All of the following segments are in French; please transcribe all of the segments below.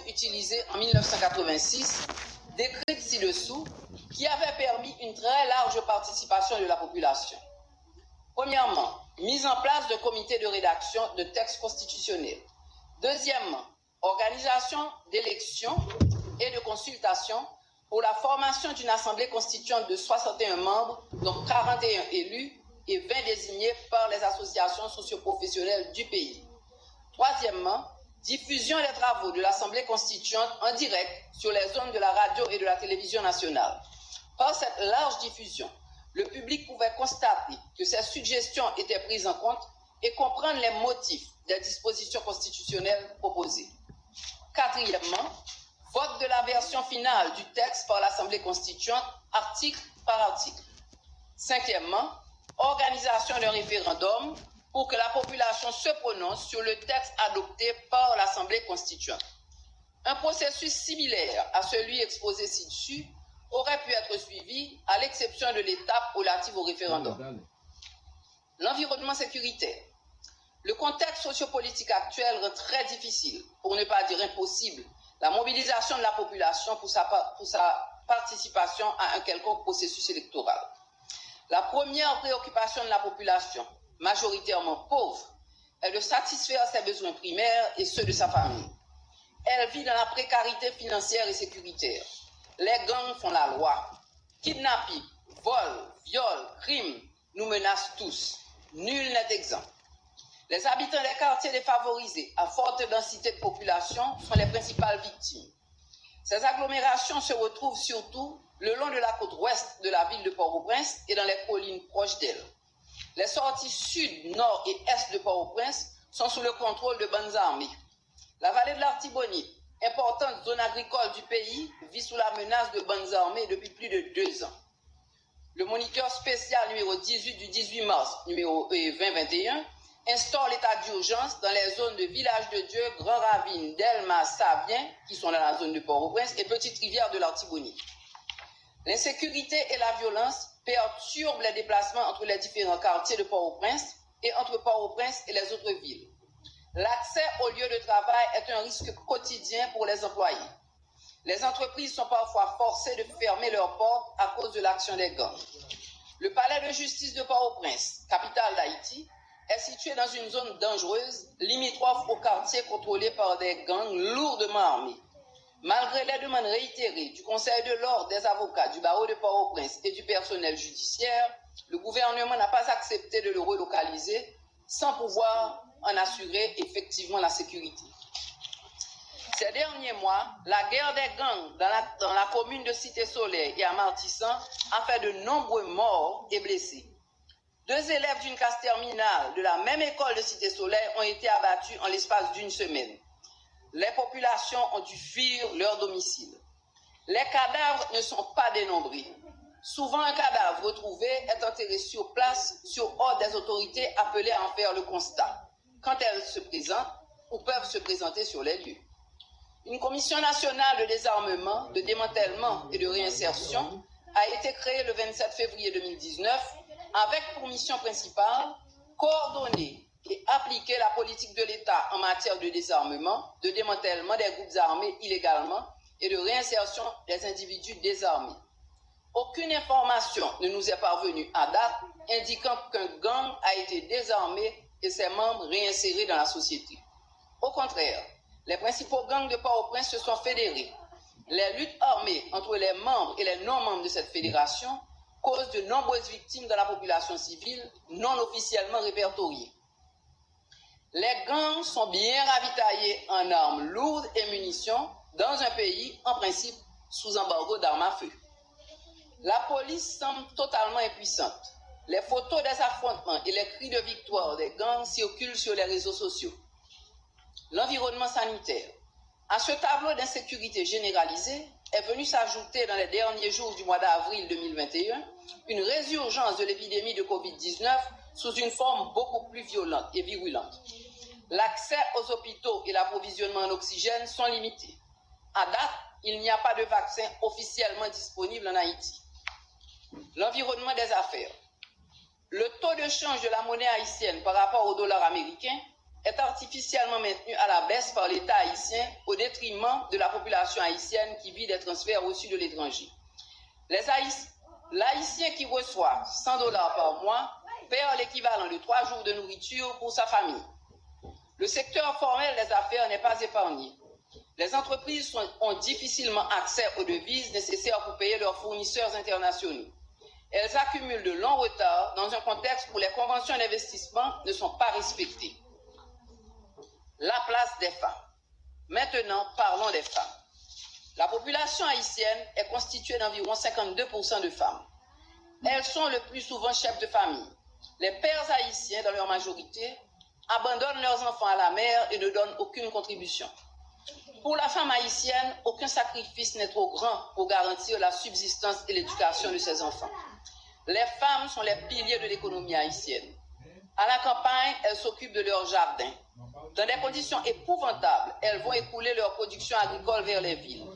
utilisée en 1986, décrite ci-dessous, qui avait permis une très large participation de la population. Premièrement, mise en place de comités de rédaction de textes constitutionnels. Deuxièmement, organisation d'élections et de consultations pour la formation d'une assemblée constituante de 61 membres, dont 41 élus et 20 désignés par les associations socioprofessionnelles du pays. Troisièmement, diffusion des travaux de l'assemblée constituante en direct sur les ondes de la radio et de la télévision nationale. Par cette large diffusion, le public pouvait constater que ces suggestions étaient prises en compte et comprendre les motifs des dispositions constitutionnelles proposées. Quatrièmement, vote de la version finale du texte par l'Assemblée constituante, article par article. Cinquièmement, organisation d'un référendum pour que la population se prononce sur le texte adopté par l'Assemblée constituante. Un processus similaire à celui exposé ci-dessus aurait pu être suivi à l'exception de l'étape relative au référendum. L'environnement sécuritaire. Le contexte sociopolitique actuel rend très difficile, pour ne pas dire impossible, la mobilisation de la population pour sa participation à un quelconque processus électoral. La première préoccupation de la population, majoritairement pauvre, est de satisfaire ses besoins primaires et ceux de sa famille. Elle vit dans la précarité financière et sécuritaire. Les gangs font la loi. Kidnapping, vol, viol, crime nous menacent tous. Nul n'est exempt. Les habitants des quartiers défavorisés à forte densité de population sont les principales victimes. Ces agglomérations se retrouvent surtout le long de la côte ouest de la ville de Port-au-Prince et dans les collines proches d'elle. Les sorties sud, nord et est de Port-au-Prince sont sous le contrôle de bandes armées. La vallée de l'Artibonite, importante zone agricole du pays, vit sous la menace de bandes armées depuis plus de 2 ans. Le moniteur spécial numéro 18 du 18 mars, numéro 2021, instaure l'état d'urgence dans les zones de Village de Dieu, Grand Ravine, Delmas, Savien, qui sont dans la zone de Port-au-Prince, et Petite Rivière de l'Artibonite. L'insécurité et la violence perturbent les déplacements entre les différents quartiers de Port-au-Prince et entre Port-au-Prince et les autres villes. L'accès au lieu de travail est un risque quotidien pour les employés. Les entreprises sont parfois forcées de fermer leurs portes à cause de l'action des gangs. Le palais de justice de Port-au-Prince, capitale d'Haïti, est situé dans une zone dangereuse, limitrophe au quartier contrôlé par des gangs lourdement armés. Malgré les demandes réitérées du Conseil de l'ordre, des avocats, du barreau de Port-au-Prince et du personnel judiciaire, le gouvernement n'a pas accepté de le relocaliser sans pouvoir en assurer effectivement la sécurité. Ces derniers mois, la guerre des gangs dans la commune de Cité-Soleil et à Martissan a fait de nombreux morts et blessés. 2 élèves d'une classe terminale de la même école de Cité-Soleil ont été abattus en l'espace d'1 semaine. Les populations ont dû fuir leur domicile. Les cadavres ne sont pas dénombrés. Souvent, un cadavre retrouvé est enterré sur place sur ordre des autorités appelées à en faire le constat, quand elles se présentent ou peuvent se présenter sur les lieux. Une commission nationale de désarmement, de démantèlement et de réinsertion a été créée le 27 février 2019 avec pour mission principale coordonner et appliquer la politique de l'État en matière de désarmement, de démantèlement des groupes armés illégalement et de réinsertion des individus désarmés. Aucune information ne nous est parvenue à date indiquant qu'un gang a été désarmé et ses membres réinsérés dans la société. Au contraire, les principaux gangs de Port-au-Prince se sont fédérés. Les luttes armées entre les membres et les non-membres de cette fédération causent de nombreuses victimes dans la population civile non officiellement répertoriée. Les gangs sont bien ravitaillés en armes lourdes et munitions dans un pays, en principe, sous embargo d'armes à feu. La police semble totalement impuissante. Les photos des affrontements et les cris de victoire des gangs circulent sur les réseaux sociaux. L'environnement sanitaire. À ce tableau d'insécurité généralisée est venu s'ajouter dans les derniers jours du mois d'avril 2021 une résurgence de l'épidémie de Covid-19 sous une forme beaucoup plus violente et virulente. L'accès aux hôpitaux et l'approvisionnement en oxygène sont limités. À date, il n'y a pas de vaccin officiellement disponible en Haïti. L'environnement des affaires. Le taux de change de la monnaie haïtienne par rapport au dollar américain est artificiellement maintenue à la baisse par l'État haïtien au détriment de la population haïtienne qui vit des transferts reçus de l'étranger. L'Haïtien qui reçoit 100 $ par mois perd l'équivalent de 3 jours de nourriture pour sa famille. Le secteur formel des affaires n'est pas épargné. Les entreprises ont difficilement accès aux devises nécessaires pour payer leurs fournisseurs internationaux. Elles accumulent de longs retards dans un contexte où les conventions d'investissement ne sont pas respectées. La place des femmes. Maintenant, parlons des femmes. La population haïtienne est constituée d'environ 52% de femmes. Elles sont le plus souvent chefs de famille. Les pères haïtiens, dans leur majorité, abandonnent leurs enfants à la mère et ne donnent aucune contribution. Pour la femme haïtienne, aucun sacrifice n'est trop grand pour garantir la subsistance et l'éducation de ses enfants. Les femmes sont les piliers de l'économie haïtienne. À la campagne, elles s'occupent de leurs jardins. Dans des conditions épouvantables, elles vont écouler leur production agricole vers les villes.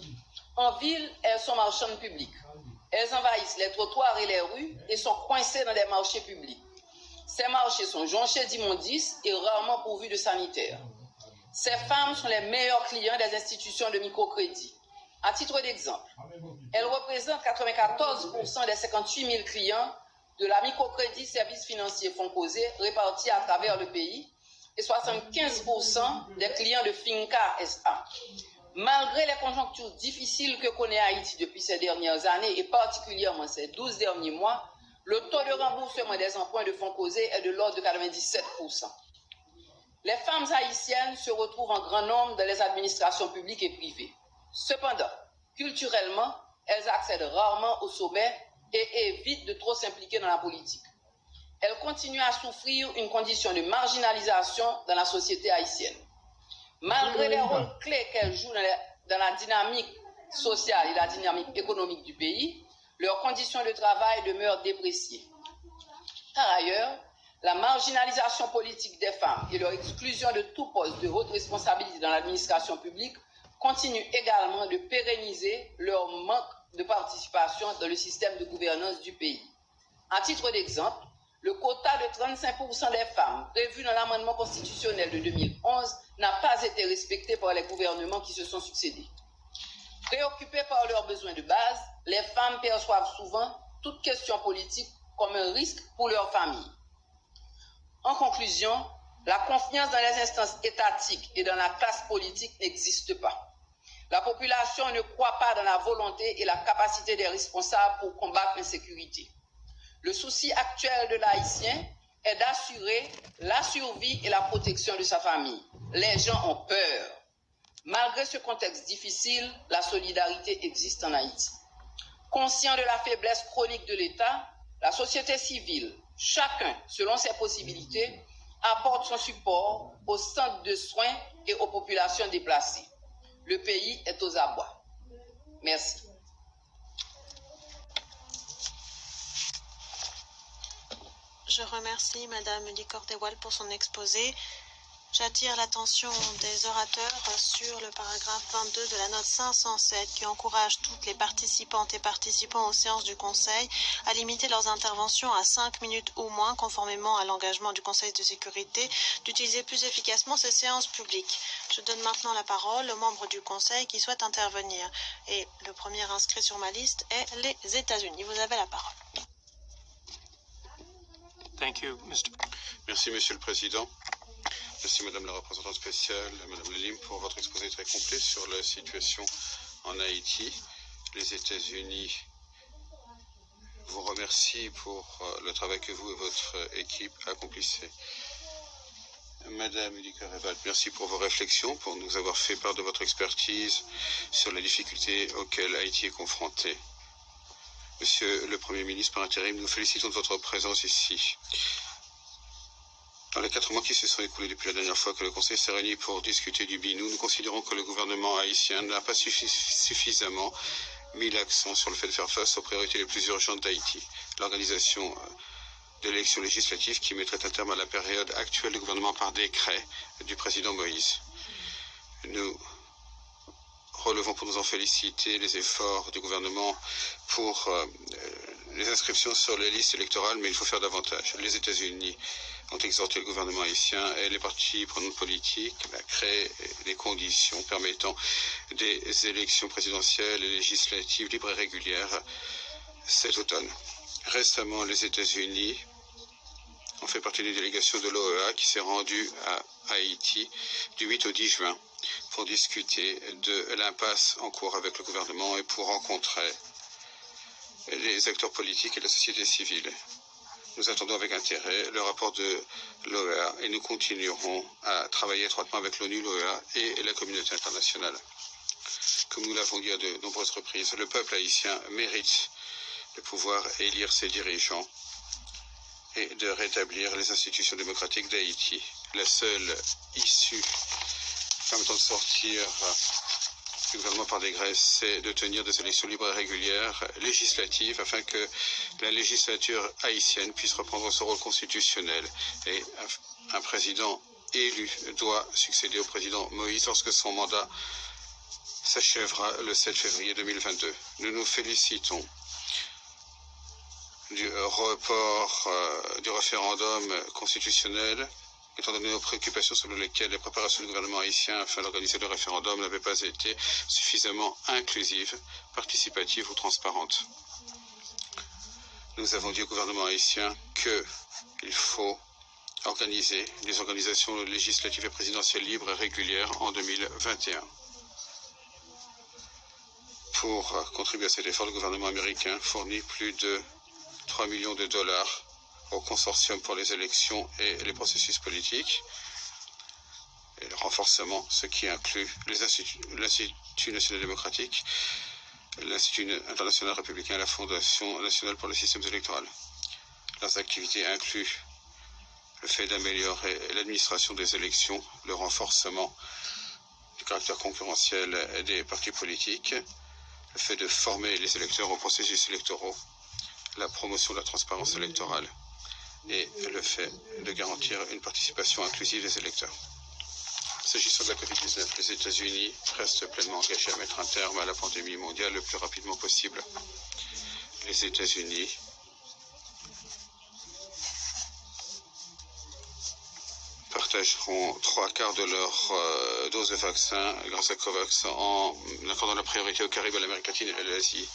En ville, elles sont marchandes publiques. Elles envahissent les trottoirs et les rues et sont coincées dans des marchés publics. Ces marchés sont jonchés d'immondices et rarement pourvus de sanitaires. Ces femmes sont les meilleurs clients des institutions de microcrédit. À titre d'exemple, elles représentent 94% des 58 000 clients de la microcrédit services financiers fonds posés répartis à travers le pays et 75% des clients de Finca SA. Malgré les conjonctures difficiles que connaît Haïti depuis ces dernières années et particulièrement ces 12 derniers mois, le taux de remboursement des emprunts de fonds posés est de l'ordre de 97%. Les femmes haïtiennes se retrouvent en grand nombre dans les administrations publiques et privées. Cependant, culturellement, elles accèdent rarement au sommet et évitent de trop s'impliquer dans la politique. Elles continuent à souffrir une condition de marginalisation dans la société haïtienne. Malgré les rôles clés qu'elles jouent dans la dynamique sociale et la dynamique économique du pays, leurs conditions de travail demeurent dépréciées. Par ailleurs, la marginalisation politique des femmes et leur exclusion de tout poste de haute responsabilité dans l'administration publique continuent également de pérenniser leur manque de participation dans le système de gouvernance du pays. À titre d'exemple, le quota de 35% des femmes prévu dans l'amendement constitutionnel de 2011 n'a pas été respecté par les gouvernements qui se sont succédés. Préoccupées par leurs besoins de base, les femmes perçoivent souvent toute question politique comme un risque pour leur famille. En conclusion, la confiance dans les instances étatiques et dans la classe politique n'existe pas. La population ne croit pas dans la volonté et la capacité des responsables pour combattre l'insécurité. Le souci actuel de l'Haïtien est d'assurer la survie et la protection de sa famille. Les gens ont peur. Malgré ce contexte difficile, la solidarité existe en Haïti. Conscient de la faiblesse chronique de l'État, la société civile, chacun selon ses possibilités, apporte son support aux centres de soins et aux populations déplacées. Le pays est aux abois. Merci. Je remercie Madame Licordewal pour son exposé. J'attire l'attention des orateurs sur le paragraphe 22 de la note 507 qui encourage toutes les participantes et participants aux séances du Conseil à limiter leurs interventions à 5 minutes ou moins, conformément à l'engagement du Conseil de sécurité d'utiliser plus efficacement ces séances publiques. Je donne maintenant la parole aux membres du Conseil qui souhaitent intervenir. Et le premier inscrit sur ma liste est les États-Unis. Vous avez la parole. Merci, Monsieur le Président. Merci, Madame la représentante spéciale, Madame Lelim, pour votre exposé très complet sur la situation en Haïti. Les États-Unis vous remercient pour le travail que vous et votre équipe accomplissez. Madame Licordewal, merci pour vos réflexions, pour nous avoir fait part de votre expertise sur les difficultés auxquelles Haïti est confronté. Monsieur le Premier ministre par intérim, nous félicitons de votre présence ici. Dans les 4 mois qui se sont écoulés depuis la dernière fois que le Conseil s'est réuni pour discuter du BINU, nous considérons que le gouvernement haïtien n'a pas suffisamment mis l'accent sur le fait de faire face aux priorités les plus urgentes d'Haïti. L'organisation de l'élection législative qui mettrait un terme à la période actuelle du gouvernement par décret du président Moïse. Nous relevons pour nous en féliciter les efforts du gouvernement pour les inscriptions sur les listes électorales, mais il faut faire davantage. Les États-Unis ont exhorté le gouvernement haïtien et les partis prenantes politiques à créer les conditions permettant des élections présidentielles et législatives libres et régulières cet automne. Récemment, les États-Unis ont fait partie d'une délégation de l'OEA qui s'est rendue à Haïti du 8 au 10 juin pour discuter de l'impasse en cours avec le gouvernement et pour rencontrer les acteurs politiques et la société civile. Nous attendons avec intérêt le rapport de l'OEA et nous continuerons à travailler étroitement avec l'ONU, l'OEA et la communauté internationale. Comme nous l'avons dit à de nombreuses reprises, le peuple haïtien mérite de pouvoir élire ses dirigeants et de rétablir les institutions démocratiques d'Haïti. La seule issue permettant de sortir du gouvernement par dégrès, c'est de tenir des élections libres et régulières législatives afin que la législature haïtienne puisse reprendre son rôle constitutionnel. Et un président élu doit succéder au président Moïse lorsque son mandat s'achèvera le 7 février 2022. Nous nous félicitons du report du référendum constitutionnel, étant donné nos préoccupations selon lesquelles les préparations du gouvernement haïtien afin d'organiser le référendum n'avaient pas été suffisamment inclusives, participatives ou transparentes. Nous avons dit au gouvernement haïtien qu'il faut organiser des organisations législatives et présidentielles libres et régulières en 2021. Pour contribuer à cet effort, le gouvernement américain fournit plus de 3 millions de dollars au consortium pour les élections et les processus politiques et le renforcement, ce qui inclut l'Institut national démocratique, l'Institut international républicain et la Fondation nationale pour les systèmes électoraux. Leurs activités incluent le fait d'améliorer l'administration des élections, le renforcement du caractère concurrentiel des partis politiques, le fait de former les électeurs aux processus électoraux, la promotion de la transparence électorale et le fait de garantir une participation inclusive des électeurs. S'agissant de la COVID-19, les États-Unis restent pleinement engagés à mettre un terme à la pandémie mondiale le plus rapidement possible. Les États-Unis partageront 3/4 de leur dose de vaccin grâce à COVAX en accordant la priorité aux Caraïbes, à l'Amérique latine et à l'Asie.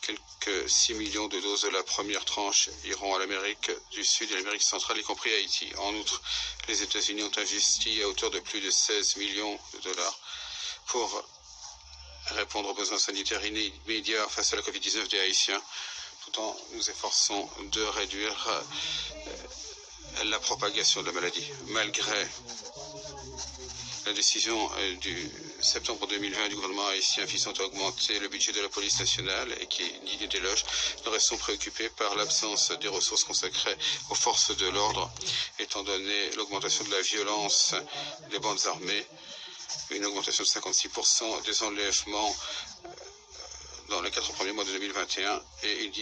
Quelques 6 millions de doses de la première tranche iront à l'Amérique du Sud et à l'Amérique centrale, y compris Haïti. En outre, les États-Unis ont investi à hauteur de plus de 16 millions de dollars pour répondre aux besoins sanitaires immédiats face à la COVID-19 des Haïtiens, tout en nous efforçant de réduire la propagation de la maladie. Malgré la décision du septembre 2020 du gouvernement haïtien visant à augmenter le budget de la police nationale et qui est digne d'éloge, nous restons préoccupés par l'absence des ressources consacrées aux forces de l'ordre, étant donné l'augmentation de la violence des bandes armées, une augmentation de 56% des enlèvements dans les 4 premiers mois de 2021 et une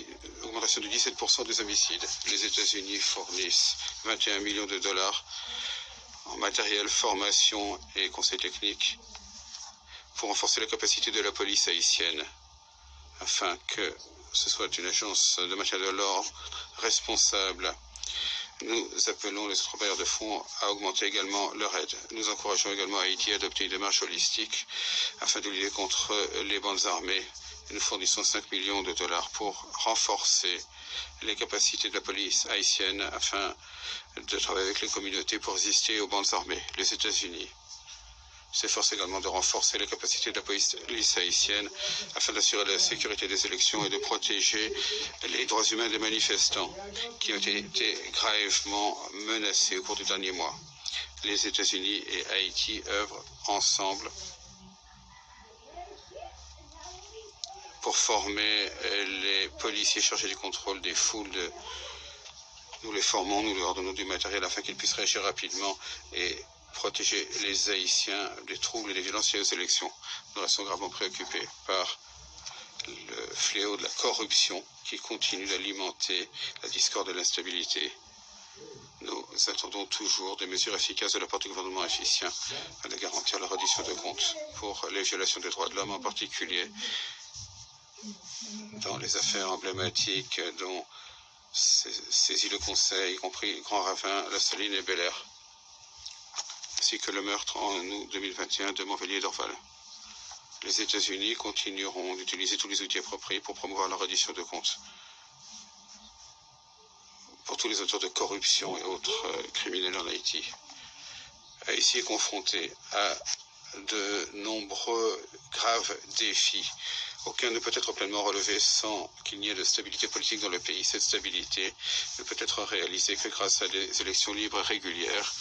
augmentation de 17% des homicides. Les États-Unis fournissent 21 millions de dollars en matériel, formation et conseils techniques pour renforcer la capacité de la police haïtienne afin que ce soit une agence de maintien de l'ordre responsable. Nous appelons les autres bailleurs de fonds à augmenter également leur aide. Nous encourageons également Haïti à adopter une démarche holistique afin de lutter contre les bandes armées. Nous fournissons 5 millions de dollars pour renforcer les capacités de la police haïtienne afin de travailler avec les communautés pour résister aux bandes armées. Les États-Unis s'efforcent également de renforcer les capacités de la police haïtienne afin d'assurer la sécurité des élections et de protéger les droits humains des manifestants qui ont été gravement menacés au cours des derniers mois. Les États-Unis et Haïti œuvrent ensemble pour former les policiers chargés du contrôle des foules. Nous les formons, nous leur donnons du matériel afin qu'ils puissent réagir rapidement et protéger les Haïtiens des troubles et des violences liées aux élections. Nous restons gravement préoccupés par le fléau de la corruption qui continue d'alimenter la discorde et l'instabilité. Nous attendons toujours des mesures efficaces de la part du gouvernement haïtien afin de garantir la reddition de comptes pour les violations des droits de l'homme, en particulier dans les affaires emblématiques dont saisit le Conseil, y compris Grand Ravin, La Saline et Bel Air, ainsi que le meurtre en août 2021 de Montpellier et d'Orval. Les États-Unis continueront d'utiliser tous les outils appropriés pour promouvoir la reddition de comptes pour tous les auteurs de corruption et autres criminels en Haïti. Haïti est confronté à de nombreux graves défis. Aucun ne peut être pleinement relevé sans qu'il n'y ait de stabilité politique dans le pays. Cette stabilité ne peut être réalisée que grâce à des élections libres et régulières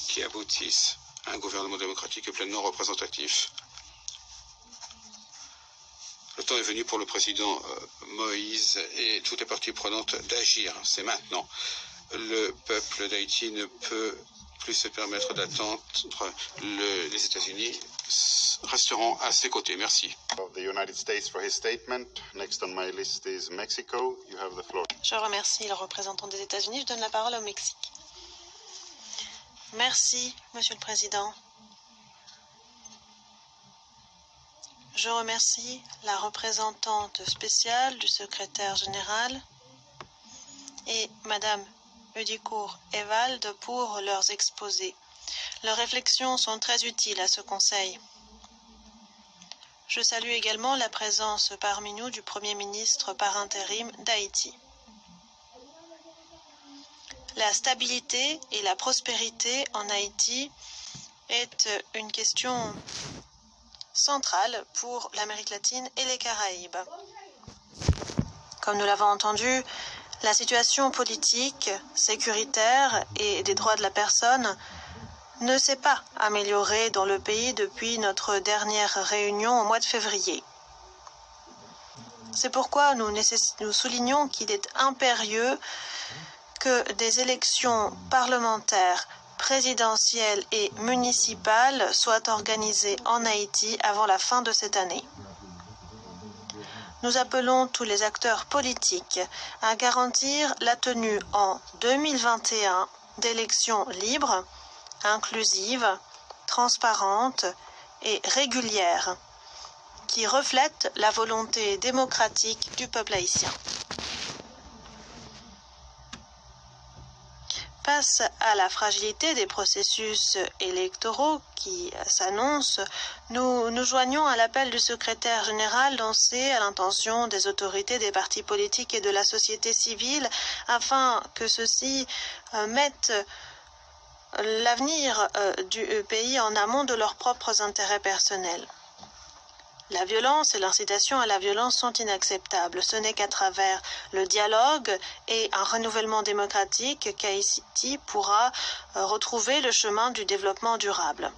qui aboutissent à un gouvernement démocratique et pleinement représentatif. Le temps est venu pour le président Moïse et toutes les parties prenantes d'agir. C'est maintenant. Le peuple d'Haïti ne peut plus se permettre d'attendre. Les États-Unis resteront à ses côtés. Merci. Je remercie le représentant des États-Unis. Je donne la parole au Mexique. Merci, Monsieur le Président. Je remercie la représentante spéciale du secrétaire général et Madame Udicourt-Evald pour leurs exposés. Leurs réflexions sont très utiles à ce Conseil. Je salue également la présence parmi nous du Premier ministre par intérim d'Haïti. La stabilité et la prospérité en Haïti est une question centrale pour l'Amérique latine et les Caraïbes. Comme nous l'avons entendu, la situation politique, sécuritaire et des droits de la personne ne s'est pas améliorée dans le pays depuis notre dernière réunion au mois de février. C'est pourquoi nous soulignons qu'il est impérieux que des élections parlementaires, présidentielles et municipales soient organisées en Haïti avant la fin de cette année. Nous appelons tous les acteurs politiques à garantir la tenue en 2021 d'élections libres, inclusives, transparentes et régulières, qui reflètent la volonté démocratique du peuple haïtien. Face à la fragilité des processus électoraux qui s'annoncent, nous nous joignons à l'appel du secrétaire général lancé à l'intention des autorités des partis politiques et de la société civile afin que ceux-ci mettent l'avenir du pays en amont de leurs propres intérêts personnels. La violence et l'incitation à la violence sont inacceptables. Ce n'est qu'à travers le dialogue et un renouvellement démocratique qu'Haïti pourra retrouver le chemin du développement durable.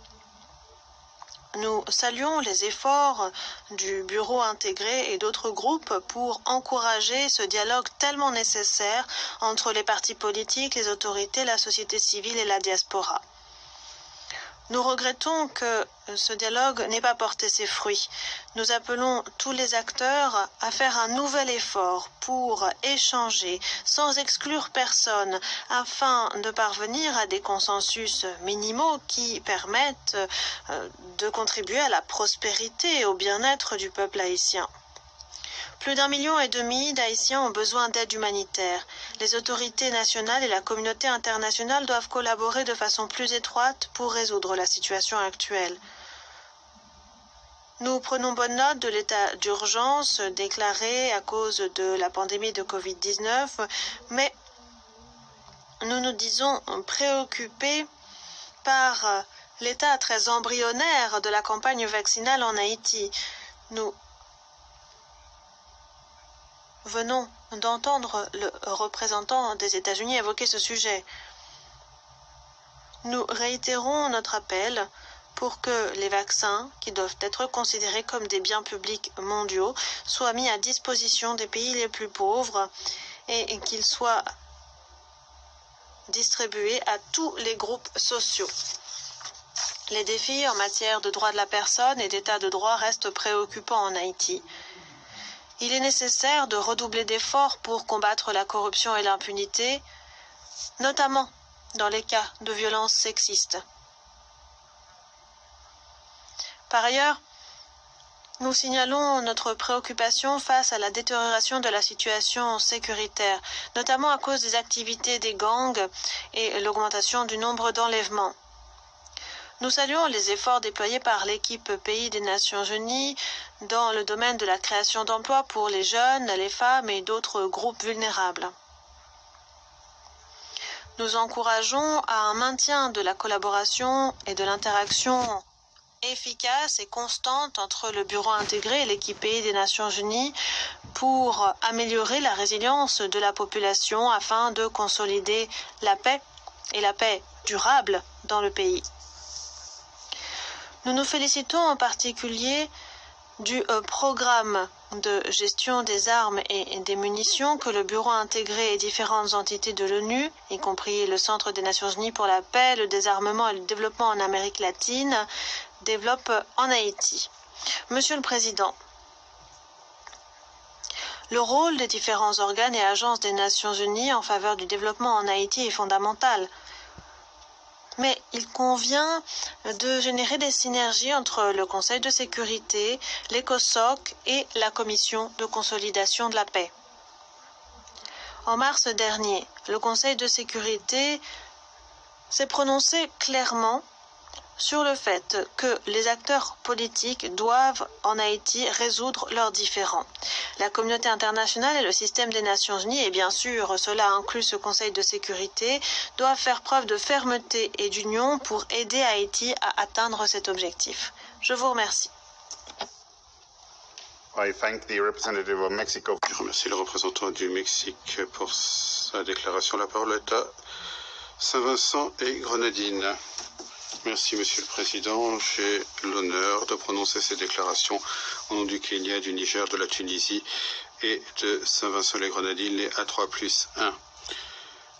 Nous saluons les efforts du Bureau intégré et d'autres groupes pour encourager ce dialogue tellement nécessaire entre les partis politiques, les autorités, la société civile et la diaspora. Nous regrettons que ce dialogue n'ait pas porté ses fruits. Nous appelons tous les acteurs à faire un nouvel effort pour échanger sans exclure personne afin de parvenir à des consensus minimaux qui permettent de contribuer à la prospérité et au bien-être du peuple haïtien. Plus d'1,5 million d'Haïtiens ont besoin d'aide humanitaire. Les autorités nationales et la communauté internationale doivent collaborer de façon plus étroite pour résoudre la situation actuelle. Nous prenons bonne note de l'état d'urgence déclaré à cause de la pandémie de Covid-19, mais nous nous disons préoccupés par l'état très embryonnaire de la campagne vaccinale en Haïti. Nous venons d'entendre le représentant des États-Unis évoquer ce sujet. Nous réitérons notre appel pour que les vaccins, qui doivent être considérés comme des biens publics mondiaux, soient mis à disposition des pays les plus pauvres et qu'ils soient distribués à tous les groupes sociaux. Les défis en matière de droits de la personne et d'état de droit restent préoccupants en Haïti. Il est nécessaire de redoubler d'efforts pour combattre la corruption et l'impunité, notamment dans les cas de violences sexistes. Par ailleurs, nous signalons notre préoccupation face à la détérioration de la situation sécuritaire, notamment à cause des activités des gangs et l'augmentation du nombre d'enlèvements. Nous saluons les efforts déployés par l'équipe Pays des Nations Unies dans le domaine de la création d'emplois pour les jeunes, les femmes et d'autres groupes vulnérables. Nous encourageons à un maintien de la collaboration et de l'interaction efficace et constante entre le Bureau intégré et l'équipe Pays des Nations Unies pour améliorer la résilience de la population afin de consolider la paix et la paix durable dans le pays. Nous nous félicitons en particulier du programme de gestion des armes et des munitions que le Bureau intégré et différentes entités de l'ONU, y compris le Centre des Nations Unies pour la paix, le désarmement et le développement en Amérique latine, développent en Haïti. Monsieur le Président, le rôle des différents organes et agences des Nations Unies en faveur du développement en Haïti est fondamental. Mais il convient de générer des synergies entre le Conseil de sécurité, l'ECOSOC et la Commission de consolidation de la paix. En mars dernier, le Conseil de sécurité s'est prononcé clairement sur le fait que les acteurs politiques doivent en Haïti résoudre leurs différends. La communauté internationale et le système des Nations Unies, et bien sûr cela inclut ce Conseil de sécurité, doivent faire preuve de fermeté et d'union pour aider Haïti à atteindre cet objectif. Je vous remercie. I thank the representative of Mexico. Je remercie le représentant du Mexique pour sa déclaration. La parole est à Saint-Vincent et Grenadines. Merci, Monsieur le Président. J'ai l'honneur de prononcer ces déclarations au nom du Kenya, du Niger, de la Tunisie et de Saint-Vincent-les-Grenadines, les A3+1.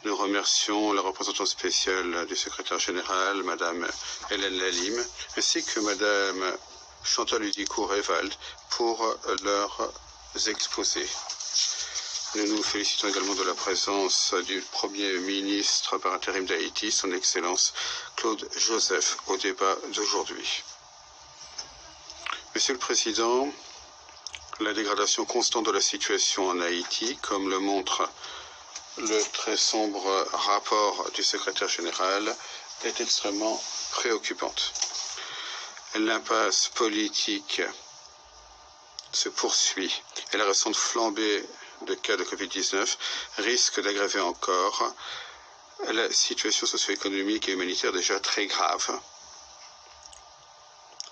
Nous remercions la représentante spéciale du secrétaire général, Madame Hélène Lalim, ainsi que Madame Chantal Udicourt-Evald pour leurs exposés. Nous nous félicitons également de la présence du Premier ministre par intérim d'Haïti, son Excellence Claude Joseph, au débat d'aujourd'hui. Monsieur le Président, la dégradation constante de la situation en Haïti, comme le montre le très sombre rapport du secrétaire général, est extrêmement préoccupante. L'impasse politique se poursuit et la récente flambée de cas de Covid-19 risque d'aggraver encore la situation socio-économique et humanitaire déjà très grave,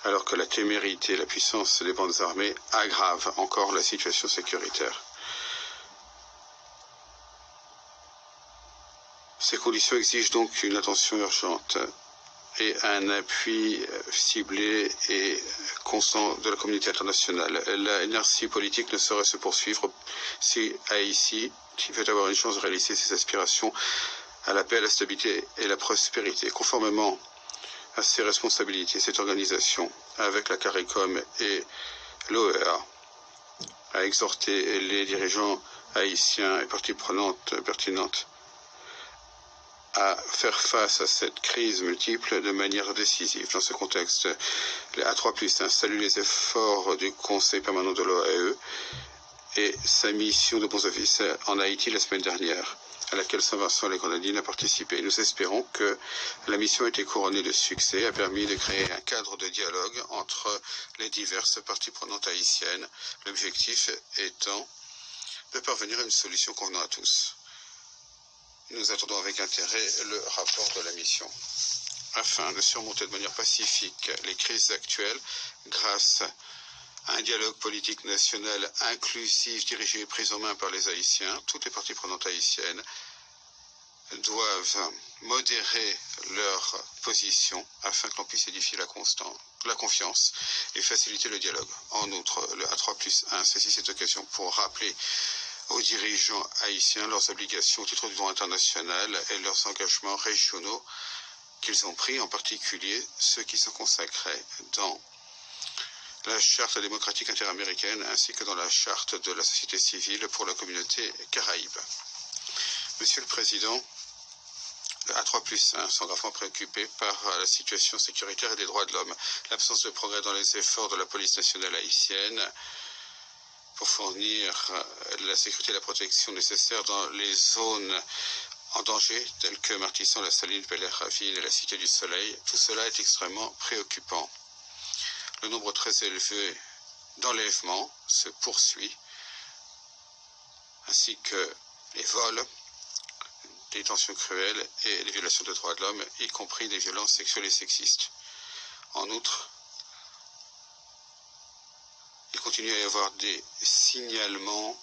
alors que la témérité et la puissance des bandes armées aggravent encore la situation sécuritaire. Ces conditions exigent donc une attention urgente et un appui ciblé et constant de la communauté internationale. L'inertie politique ne saurait se poursuivre si Haïti veut avoir une chance de réaliser ses aspirations à la paix, à la stabilité et à la prospérité. Conformément à ses responsabilités, cette organisation, avec la CARICOM et l'OEA, a exhorté les dirigeants haïtiens et parties prenantes pertinentes à faire face à cette crise multiple de manière décisive. Dans ce contexte, les A3+1 salue les efforts du Conseil permanent de l'OAE et sa mission de bons offices en Haïti la semaine dernière, à laquelle Saint-Vincent-les-Grenadines a participé. Nous espérons que la mission a été couronnée de succès, a permis de créer un cadre de dialogue entre les diverses parties prenantes haïtiennes, l'objectif étant de parvenir à une solution convenant à tous. Nous attendons avec intérêt le rapport de la mission. Afin de surmonter de manière pacifique les crises actuelles, grâce à un dialogue politique national inclusif dirigé et pris en main par les Haïtiens, toutes les parties prenantes haïtiennes doivent modérer leur position afin que l'on puisse édifier la confiance et faciliter le dialogue. En outre, le A3+1 saisit cette occasion pour rappeler aux dirigeants haïtiens leurs obligations au titre du droit international et leurs engagements régionaux qu'ils ont pris, en particulier ceux qui sont consacrés dans la Charte démocratique interaméricaine ainsi que dans la Charte de la société civile pour la communauté caraïbe. Monsieur le Président, A3+1 sont gravement préoccupés par la situation sécuritaire et des droits de l'homme. L'absence de progrès dans les efforts de la police nationale haïtienne pour fournir la sécurité et la protection nécessaires dans les zones en danger, telles que Martissan, la Saline, Bel-Air-Ravine et la Cité du Soleil. Tout cela est extrêmement préoccupant. Le nombre très élevé d'enlèvements se poursuit, ainsi que les vols, des détentions cruelles et les violations de droits de l'homme, y compris des violences sexuelles et sexistes. En outre, il continue à y avoir des signalements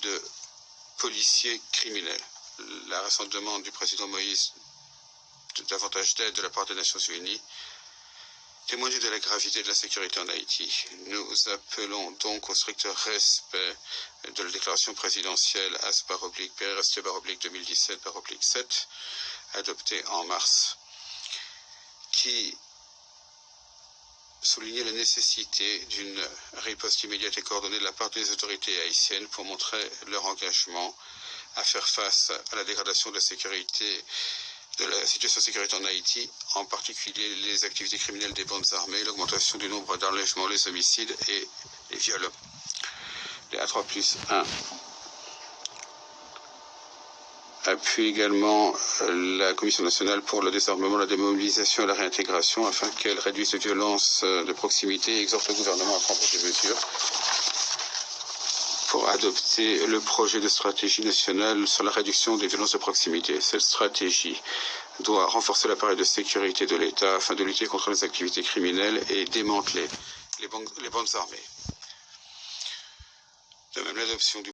de policiers criminels. La récente demande du président Moïse de davantage d'aide de la part des Nations Unies témoigne de la gravité de la sécurité en Haïti. Nous appelons donc au strict respect de la déclaration présidentielle AS/PRST/2017/7, adoptée en mars, qui soulignait la nécessité d'une riposte immédiate et coordonnée de la part des autorités haïtiennes pour montrer leur engagement à faire face à la dégradation de la sécurité, de la situation de sécurité en Haïti, en particulier les activités criminelles des bandes armées, l'augmentation du nombre d'enlèvements, les homicides et les viols. Les A3+1 appuie également la Commission nationale pour le désarmement, la démobilisation et la réintégration afin qu'elle réduise les violences de proximité et exhorte le gouvernement à prendre des mesures pour adopter le projet de stratégie nationale sur la réduction des violences de proximité. Cette stratégie doit renforcer l'appareil de sécurité de l'État afin de lutter contre les activités criminelles et démanteler les bandes armées. De même, l'adoption du